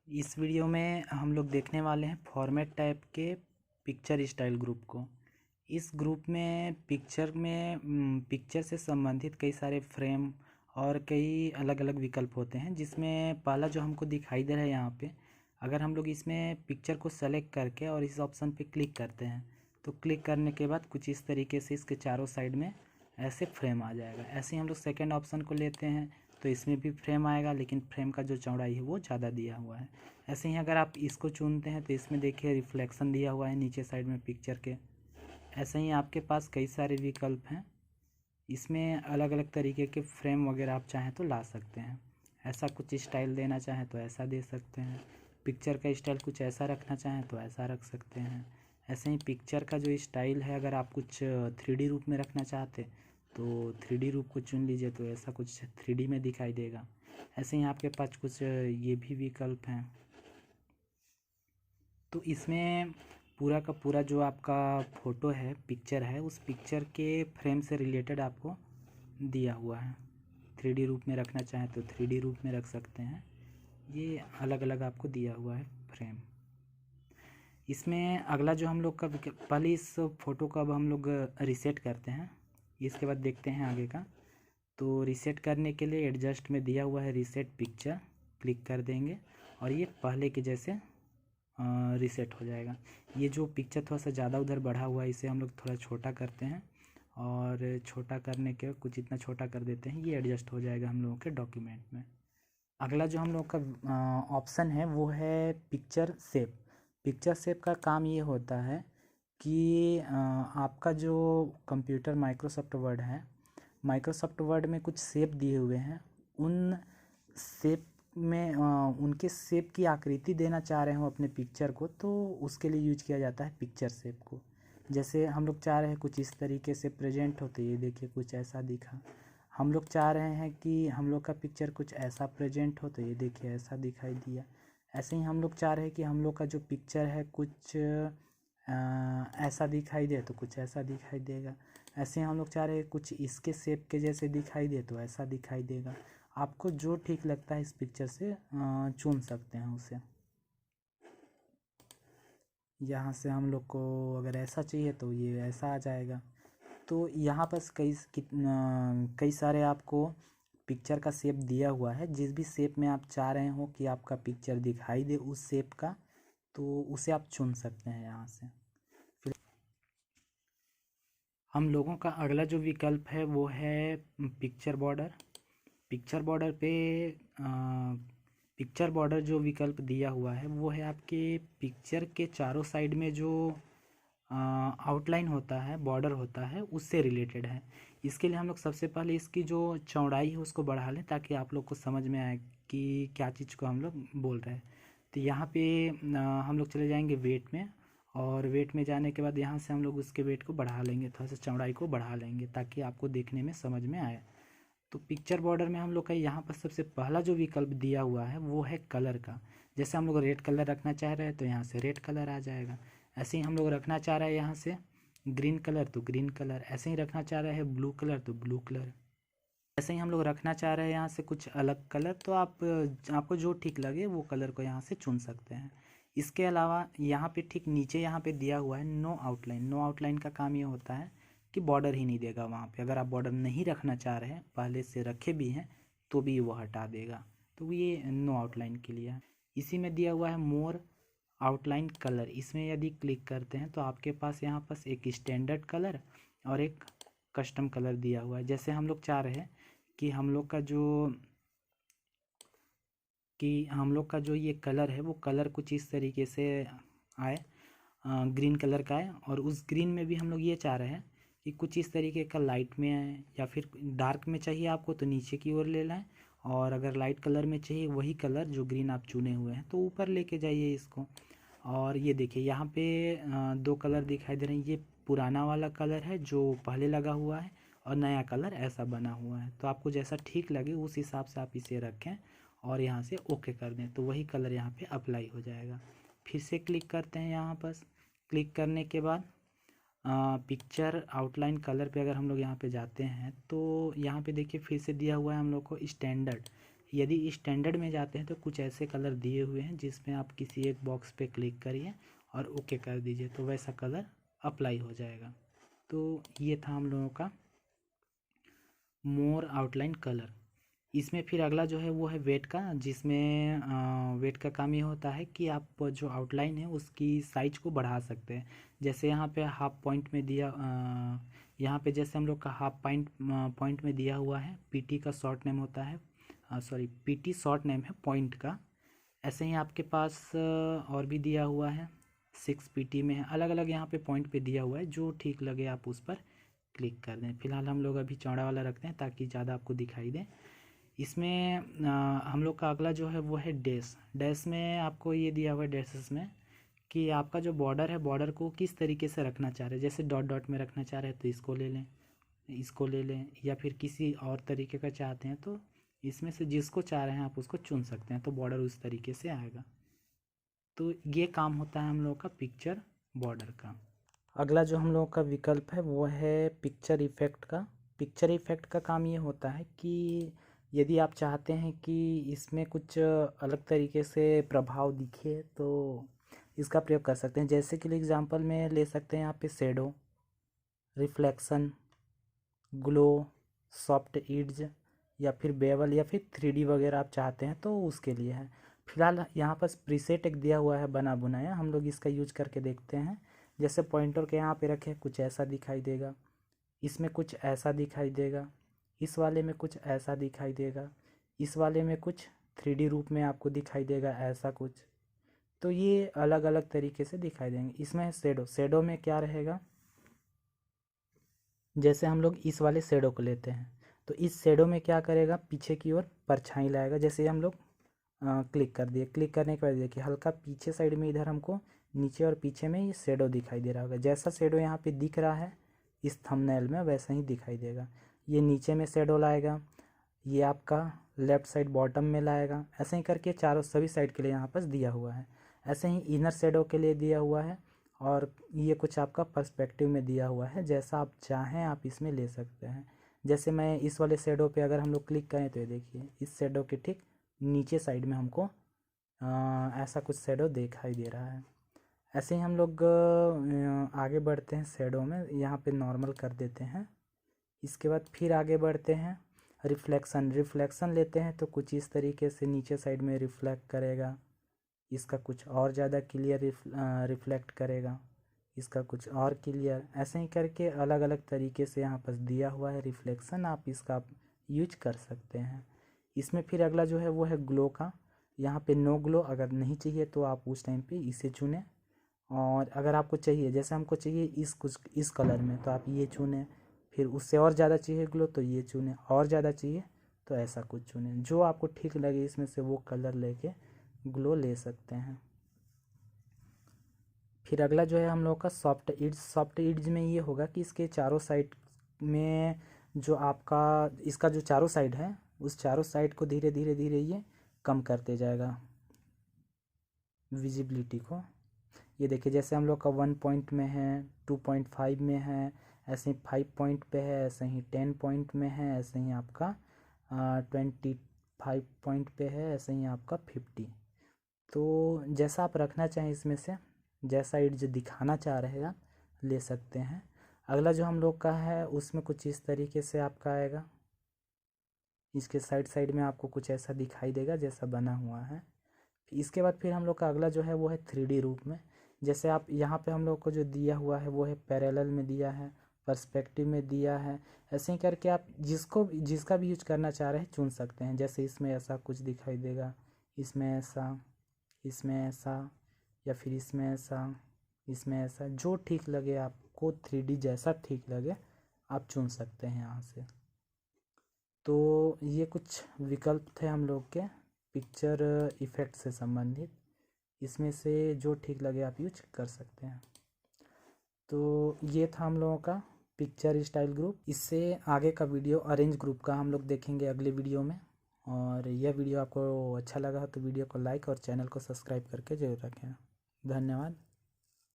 इस वीडियो में हम लोग देखने वाले हैं फॉर्मेट टाइप के पिक्चर स्टाइल ग्रुप को। इस ग्रुप में पिक्चर से संबंधित कई सारे फ्रेम और कई अलग अलग विकल्प होते हैं, जिसमें पहला जो हमको दिखाई दे रहा है यहाँ पे, अगर हम लोग इसमें पिक्चर को सेलेक्ट करके और इस ऑप्शन पे क्लिक करते हैं तो क्लिक करने के बाद कुछ इस तरीके से इसके चारों साइड में ऐसे फ्रेम आ जाएगा। ऐसे ही हम लोग सेकेंड ऑप्शन को लेते हैं तो इसमें भी फ्रेम आएगा, लेकिन फ्रेम का जो चौड़ाई है वो ज़्यादा दिया हुआ है। ऐसे ही अगर आप इसको चुनते हैं तो इसमें देखिए रिफ्लेक्शन दिया हुआ है नीचे साइड में पिक्चर के। ऐसे ही आपके पास कई सारे विकल्प हैं, इसमें अलग अलग तरीके के फ्रेम वगैरह आप चाहें तो ला सकते हैं। ऐसा कुछ स्टाइल देना चाहें तो ऐसा दे सकते हैं, पिक्चर का स्टाइल कुछ ऐसा रखना चाहें तो ऐसा रख सकते हैं। ऐसे ही पिक्चर का जो स्टाइल है, अगर आप कुछ 3D रूप में रखना चाहते तो 3D रूप को चुन लीजिए तो ऐसा कुछ 3D में दिखाई देगा। ऐसे ही आपके पास कुछ ये भी विकल्प हैं। तो इसमें पूरा का पूरा जो आपका फ़ोटो है, पिक्चर है, उस पिक्चर के फ्रेम से रिलेटेड आपको दिया हुआ है। 3D रूप में रखना चाहें तो 3D रूप में रख सकते हैं। ये अलग अलग आपको दिया हुआ है फ्रेम। इसमें अगला जो हम लोग का पहले इस फ़ोटो को अब हम लोग रीसेट करते हैं, इसके बाद देखते हैं आगे का। तो रीसेट करने के लिए एडजस्ट में दिया हुआ है रीसेट पिक्चर, क्लिक कर देंगे और ये पहले के जैसे रीसेट हो जाएगा। ये जो पिक्चर थोड़ा सा ज़्यादा उधर बढ़ा हुआ है, इसे हम लोग थोड़ा छोटा करते हैं और छोटा करने के कुछ इतना छोटा कर देते हैं, ये एडजस्ट हो जाएगा हम लोगों के डॉक्यूमेंट में। अगला जो हम लोग का ऑप्शन है वो है पिक्चर शेप। पिक्चर शेप का काम ये होता है कि आपका जो कंप्यूटर माइक्रोसॉफ्ट वर्ड है, माइक्रोसॉफ्ट वर्ड में कुछ शेप दिए हुए हैं, उन शेप में उनके शेप की आकृति देना चाह रहे हो अपने पिक्चर को, तो उसके लिए यूज किया जाता है पिक्चर शेप को। जैसे हम लोग चाह रहे हैं कुछ इस तरीके से प्रेजेंट होते, ये देखिए कुछ ऐसा दिखा। हम लोग चाह रहे हैं कि हम लोग का पिक्चर कुछ ऐसा प्रेजेंट हो, तो ये देखिए ऐसा दिखाई दिया। ऐसे ही हम लोग चाह रहे हैं कि हम लोग का जो पिक्चर है कुछ ऐसा दिखाई दे, तो कुछ ऐसा दिखाई देगा। ऐसे ही हम लोग चाह रहे हैं कुछ इसके शेप के जैसे दिखाई दे, तो ऐसा दिखाई देगा। आपको जो ठीक लगता है इस पिक्चर से चुन सकते हैं उसे। यहाँ से हम लोग को अगर ऐसा चाहिए तो ये ऐसा आ जाएगा। तो यहाँ पर कई सारे आपको पिक्चर का शेप दिया हुआ है। जिस भी शेप में आप चाह रहे हो कि आपका पिक्चर दिखाई दे उस शेप का, तो उसे आप चुन सकते हैं यहाँ से। फिर हम लोगों का अगला जो विकल्प है वो है पिक्चर बॉर्डर। पिक्चर बॉर्डर पे पिक्चर बॉर्डर जो विकल्प दिया हुआ है वो है आपके पिक्चर के चारों साइड में जो आउटलाइन होता है, बॉर्डर होता है, उससे रिलेटेड है। इसके लिए हम लोग सबसे पहले इसकी जो चौड़ाई है उसको बढ़ा लें, ताकि आप लोग को समझ में आए कि क्या चीज़ को हम लोग बोल रहे हैं। तो यहाँ पे हम लोग चले जाएंगे वेट में, और वेट में जाने के बाद यहाँ से हम लोग उसके वेट को बढ़ा लेंगे, थोड़ा सा चौड़ाई को बढ़ा लेंगे ताकि आपको देखने में समझ में आए। तो पिक्चर बॉर्डर में हम लोग का यहाँ पर सबसे पहला जो विकल्प दिया हुआ है वो है कलर का। जैसे हम लोग रेड कलर रखना चाह रहे हैं तो यहाँ से रेड कलर आ जाएगा। ऐसे ही हम लोग रखना चाह रहे हैं यहाँ से ग्रीन कलर तो ग्रीन कलर, ऐसे ही रखना चाह रहे हैं ब्लू कलर तो ब्लू कलर। ऐसे ही हम लोग रखना चाह रहे हैं यहाँ से कुछ अलग कलर, तो आपको जो ठीक लगे वो कलर को यहाँ से चुन सकते हैं। इसके अलावा यहाँ पे ठीक नीचे यहाँ पे दिया हुआ है नो आउटलाइन। नो आउटलाइन का काम ये होता है कि बॉर्डर ही नहीं देगा वहाँ पे। अगर आप बॉर्डर नहीं रखना चाह रहे हैं, पहले से रखे भी हैं, तो भी वो हटा देगा। तो ये नो आउटलाइन के लिए है। इसी में दिया हुआ है मोर आउटलाइन कलर। इसमें यदि क्लिक करते हैं तो आपके पास यहाँ पास एक स्टैंडर्ड कलर और एक कस्टम कलर दिया हुआ है। जैसे हम लोग चाह रहे हैं कि हम लोग का जो ये कलर है वो कलर कुछ इस तरीके से आए, ग्रीन कलर का है। और उस ग्रीन में भी हम लोग ये चाह रहे हैं कि कुछ इस तरीके का लाइट में आए, या फिर डार्क में चाहिए आपको तो नीचे की ओर ले लाएं, और अगर लाइट कलर में चाहिए वही कलर जो ग्रीन आप चुने हुए हैं तो ऊपर लेके जाइए इसको। और ये देखिए यहाँ पे दो कलर दिखाई दे रहे हैं। ये पुराना वाला कलर है जो पहले लगा हुआ है, और नया कलर ऐसा बना हुआ है। तो आपको जैसा ठीक लगे उस हिसाब से आप इसे रखें और यहाँ से ओके कर दें, तो वही कलर यहाँ पे अप्लाई हो जाएगा। फिर से क्लिक करते हैं यहाँ पर। क्लिक करने के बाद पिक्चर आउटलाइन कलर पे अगर हम लोग यहाँ पे जाते हैं तो यहाँ पे देखिए फिर से दिया हुआ है हम लोग को स्टैंडर्ड। यदि स्टैंडर्ड में जाते हैं तो कुछ ऐसे कलर दिए हुए हैं जिसमें आप किसी एक बॉक्स पे क्लिक करिए और ओके कर दीजिए तो वैसा कलर अप्लाई हो जाएगा। तो ये था हम लोगों का मोर आउटलाइन कलर। इसमें फिर अगला जो है वो है वेट का, जिसमें वेट का काम ये होता है कि आप जो आउटलाइन है उसकी साइज को बढ़ा सकते हैं। जैसे यहाँ पे हाफ पॉइंट में दिया, यहाँ पे जैसे हम लोग का हाफ पॉइंट में दिया हुआ है, पीटी का शॉर्ट नेम होता है, सॉरी पीटी शॉर्ट नेम है पॉइंट का। ऐसे ही आपके पास और भी दिया हुआ है, 6 पीटी में है, अलग अलग यहाँ पे पॉइंट पे दिया हुआ है, जो ठीक लगे आप उस पर क्लिक कर दें। फिलहाल हम लोग अभी चौड़ा वाला रखते हैं ताकि ज़्यादा आपको दिखाई दे। इसमें हम लोग का अगला जो है वो है डैश। डैश में आपको ये दिया हुआ है डैशेस में कि आपका जो बॉर्डर है, बॉर्डर को किस तरीके से रखना चाह रहे हैं। जैसे डॉट डॉट में रखना चाह रहे हैं तो इसको ले लें, इसको ले लें, या फिर किसी और तरीके का चाहते हैं तो इसमें से जिसको चाह रहे हैं आप उसको चुन सकते हैं, तो बॉर्डर उस तरीके से आएगा। तो ये काम होता है हम लोग का पिक्चर बॉर्डर का। अगला जो हम लोग का विकल्प है वो है पिक्चर इफ़ेक्ट का। पिक्चर इफ़ेक्ट का काम ये होता है कि यदि आप चाहते हैं कि इसमें कुछ अलग तरीके से प्रभाव दिखे तो इसका प्रयोग कर सकते हैं। जैसे कि एग्जांपल में ले सकते हैं यहाँ पे shadow, reflection, glow, soft edge, या फिर बेवल, या फिर 3D वगैरह आप चाहते हैं तो उसके लिए है। फिलहाल यहाँ पर प्रीसेट एक दिया हुआ है बना बुनाया, हम लोग इसका यूज करके देखते हैं। जैसे पॉइंटर के यहाँ पे रखे कुछ ऐसा दिखाई देगा, इसमें कुछ ऐसा दिखाई देगा, इस वाले में कुछ ऐसा दिखाई देगा, इस वाले में कुछ 3D रूप में आपको दिखाई देगा ऐसा कुछ। तो ये अलग अलग तरीके से दिखाई देंगे। इसमें शेडो, शेडो में क्या रहेगा, जैसे हम लोग इस वाले शेडो को लेते हैं तो इस शेडो में क्या करेगा, पीछे की ओर परछाई लाएगा। जैसे हम लोग क्लिक कर दिए, क्लिक करने के बाद देखिए हल्का पीछे साइड में इधर हमको नीचे और पीछे में ये शेडो दिखाई दे रहा होगा। जैसा शेडो यहाँ पे दिख रहा है इस थंबनेल में वैसा ही दिखाई देगा। ये नीचे में शेडो लाएगा, ये आपका लेफ़्ट साइड बॉटम में लाएगा, ऐसे ही करके चारों सभी साइड के लिए यहाँ पर दिया हुआ है। ऐसे ही इनर शेडो के लिए दिया हुआ है, और ये कुछ आपका पर्सपेक्टिव में दिया हुआ है। जैसा आप चाहें आप इसमें ले सकते हैं। जैसे मैं इस वाले शेडो पे अगर हम लोग क्लिक करें तो ये देखिए इस शेडो के ठीक नीचे साइड में हमको ऐसा कुछ शेडो दिखाई दे रहा है। ऐसे ही हम लोग आगे बढ़ते हैं शेडो में, यहाँ पे नॉर्मल कर देते हैं। इसके बाद फिर आगे बढ़ते हैं रिफ्लेक्शन। रिफ्लेक्शन लेते हैं तो कुछ इस तरीके से नीचे साइड में रिफ्लेक्ट करेगा, इसका कुछ और ज़्यादा क्लियर रिफ्लेक्ट करेगा, इसका कुछ और क्लियर, ऐसे ही करके अलग अलग तरीके से यहाँ पर दिया हुआ है रिफ्लेक्शन, आप इसका यूज कर सकते हैं। इसमें फिर अगला जो है वो है ग्लो का। यहाँ पे नो ग्लो अगर नहीं चाहिए तो आप उस टाइम पे इसे चुनें, और अगर आपको चाहिए, जैसे हमको चाहिए इस कलर में तो आप ये चुनें, फिर उससे और ज़्यादा चाहिए ग्लो तो ये चुनें, और ज़्यादा चाहिए तो ऐसा कुछ चुनें। जो आपको ठीक लगे इसमें से वो कलर लेके ग्लो ले सकते हैं। फिर अगला जो है हम लोग का सॉफ्ट एड्ज। सॉफ्ट एड्ज में ये होगा कि इसके चारों साइड में जो आपका इसका जो चारों साइड है उस चारों साइड को धीरे धीरे धीरे ये कम करते जाएगा विजिबिलिटी को। ये देखिए जैसे हम लोग का 1 पॉइंट में है, 2.5 में है, ऐसे ही 5 पॉइंट पे है, ऐसे ही 10 पॉइंट में है, ऐसे ही आपका 25 पॉइंट पे है, ऐसे ही आपका 50। तो जैसा आप रखना चाहें इसमें से, जैसा एड्ज दिखाना चाह रहे हैं ले सकते हैं। अगला जो हम लोग का है उसमें कुछ इस तरीके से आपका आएगा, इसके साइड साइड में आपको कुछ ऐसा दिखाई देगा जैसा बना हुआ है। इसके बाद फिर हम लोग का अगला जो है वो है 3D रूप में। जैसे आप यहाँ पे हम लोग को जो दिया हुआ है वो है पैरेलल में दिया है, पर्सपेक्टिव में दिया है, ऐसे ही करके आप जिसका भी यूज करना चाह रहे हैं चुन सकते हैं। जैसे इसमें ऐसा कुछ दिखाई देगा, इसमें ऐसा, इसमें ऐसा, या फिर इसमें ऐसा, इसमें ऐसा, जो ठीक लगे आपको 3D जैसा ठीक लगे आप चुन सकते हैं यहाँ से। तो ये कुछ विकल्प थे हम लोग के पिक्चर इफ़ेक्ट से संबंधित, इसमें से जो ठीक लगे आप यूज कर सकते हैं। तो ये था हम लोगों का पिक्चर स्टाइल ग्रुप। इससे आगे का वीडियो अरेंज ग्रुप का हम लोग देखेंगे अगले वीडियो में। और यह वीडियो आपको अच्छा लगा तो वीडियो को लाइक और चैनल को सब्सक्राइब करके जरूर रखें। धन्यवाद।